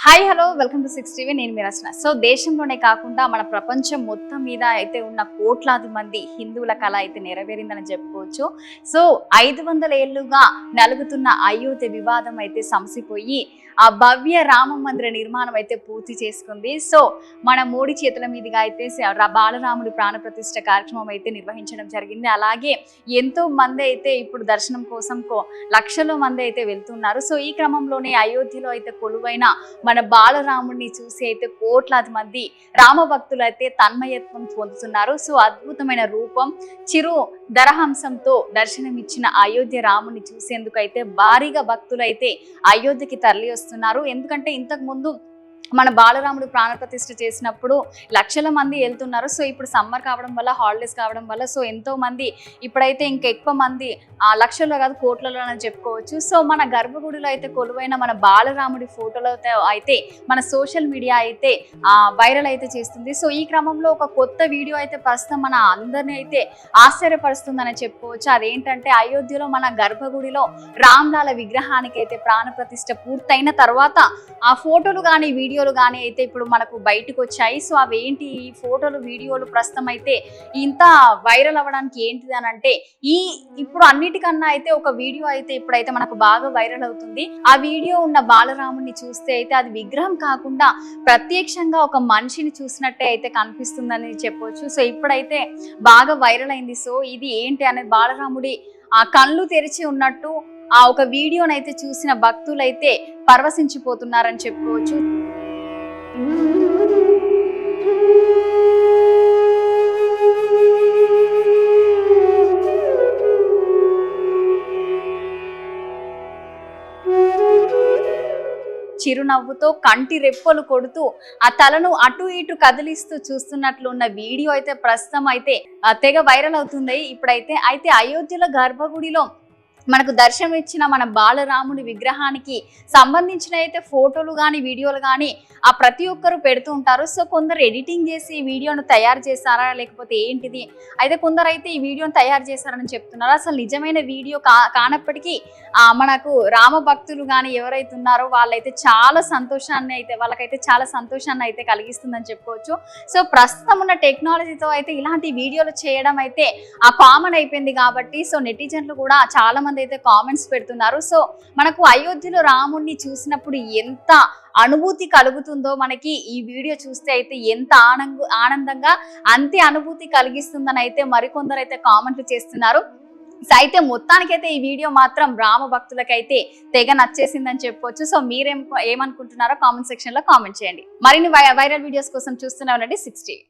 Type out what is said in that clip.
Hi hello welcome to 6 TV. నేను మీ రచన. So దేశంలోనే కాకుండా మన ప్రపంచం మొత్తం మీద అయితే ఉన్న కోట్లాది మంది హిందువుల కళ అయితే నెరవేరిందని చెప్పుకోవచ్చు. సో 500 ఏళ్లుగా నలుగుతున్న అయోధ్య వివాదం అయితే సమసిపోయి ఆ భవ్య రామ మందిర నిర్మాణం అయితే పూర్తి చేసుకుంది. సో మన మోడీ చేతుల మీదుగా అయితే బాలరాముడి ప్రాణప్రతిష్ఠ కార్యక్రమం అయితే నిర్వహించడం జరిగింది. అలాగే ఎంతో మంది అయితే ఇప్పుడు దర్శనం కోసం లక్షల మంది అయితే వెళ్తున్నారు. సో ఈ క్రమంలోనే అయోధ్యలో అయితే కొలువైన మన బాలరాముడిని చూసి అయితే కోట్లాది మంది రామ భక్తులు అయితే తన్మయత్వం పొందుతున్నారు. సో అద్భుతమైన రూపం, చిరు దరహంసంతో దర్శనమిచ్చిన అయోధ్య రాముని చూసేందుకు అయితే భారీగా భక్తులు అయితే అయోధ్యకి తరలి వస్తున్నారు. ఎందుకంటే ఇంతకు ముందు మన బాలరాముడు ప్రాణప్రతిష్ఠ చేసినప్పుడు లక్షల మంది వెళ్తున్నారు. సో ఇప్పుడు సమ్మర్ కావడం వల్ల, హాలిడేస్ కావడం వల్ల సో ఎంతో మంది ఇప్పుడైతే ఇంకా ఎక్కువ మంది లక్షల్లో కాదు కోట్లలో అని చెప్పుకోవచ్చు. సో మన గర్భగుడిలో అయితే కొలువైన మన బాలరాముడి ఫోటోలతో అయితే మన సోషల్ మీడియా అయితే వైరల్ అయితే చేస్తుంది. సో ఈ క్రమంలో ఒక కొత్త వీడియో అయితే ప్రస్తుతం మన అందరినీ అయితే ఆశ్చర్యపరుస్తుందని చెప్పుకోవచ్చు. అదేంటంటే అయోధ్యలో మన గర్భగుడిలో రామ్లాల విగ్రహానికి అయితే ప్రాణప్రతిష్ఠ పూర్తయిన తర్వాత ఆ ఫోటోలు కానీ వీడియోలు కానీ అయితే ఇప్పుడు మనకు బయటకు వచ్చాయి. సో అవేంటి ఈ ఫోటోలు వీడియోలు ప్రస్తుతం అయితే ఇంత వైరల్ అవ్వడానికి ఏంటిది అని అంటే ఇప్పుడు అన్నిటికన్నా అయితే ఒక వీడియో అయితే ఇప్పుడైతే మనకు బాగా వైరల్ అవుతుంది. ఆ వీడియో ఉన్న బాలరాముడిని చూస్తే అయితే అది విగ్రహం కాకుండా ప్రత్యక్షంగా ఒక మనిషిని చూసినట్టే అయితే కనిపిస్తుందని చెప్పొచ్చు. సో ఇప్పుడైతే బాగా వైరల్ అయింది. సో ఇది ఏంటి అనేది బాలరాముడి ఆ కళ్ళు తెరిచి ఉన్నట్టు ఆ ఒక వీడియోనైతే చూసిన భక్తులైతే పరవశించిపోతున్నారని చెప్పుకోవచ్చు. చిరునవ్వుతో కంటి రెప్పలు కొడుతూ ఆ తలను అటు ఇటు కదిలిస్తూ చూస్తున్నట్లు ఉన్న వీడియో అయితే ప్రస్తుతం అయితే తెగ వైరల్ అవుతుంది. అయితే అయోధ్యలో గర్భగుడిలో మనకు దర్శనం ఇచ్చిన మన బాలరాముడి విగ్రహానికి సంబంధించిన అయితే ఫోటోలు కానీ వీడియోలు కానీ ఆ ప్రతి ఒక్కరు పెడుతూ ఉంటారు. సో కొందరు ఎడిటింగ్ చేసి ఈ వీడియోను తయారు చేశారా లేకపోతే ఏంటిది, అయితే కొందరు అయితే ఈ వీడియోను తయారు చేశారని చెప్తున్నారు. అసలు నిజమైన వీడియో కానప్పటికీ మనకు రామ భక్తులు కానీ ఎవరైతే ఉన్నారో వాళ్ళైతే వాళ్ళకైతే చాలా సంతోషాన్ని అయితే కలిగిస్తుందని చెప్పుకోవచ్చు. సో ప్రస్తుతం ఉన్న టెక్నాలజీతో అయితే ఇలాంటి వీడియోలు చేయడం అయితే కామన్ అయిపోయింది కాబట్టి సో నెటిజన్లు కూడా చాలా మంది అయితే కామెంట్స్ పెడుతున్నారు. సో మనకు అయోధ్యలో రాముడిని చూసినప్పుడు ఎంత అనుభూతి కలుగుతుందో మనకి ఈ వీడియో చూస్తే అయితే ఎంత ఆనందంగా అంతే అనుభూతి కలిగిస్తుందని అయితే మరికొందరు అయితే కామెంట్లు చేస్తున్నారు. అయితే మొత్తానికైతే ఈ వీడియో మాత్రం రామ భక్తులకైతే తెగ నచ్చేసిందని చెప్పొచ్చు. సో ఏమనుకుంటున్నారో కామెంట్ సెక్షన్ లో కామెంట్ చేయండి. మరిన్ని వైరల్ వీడియోస్ కోసం చూస్తూనే ఉండండి 6 టీవీ.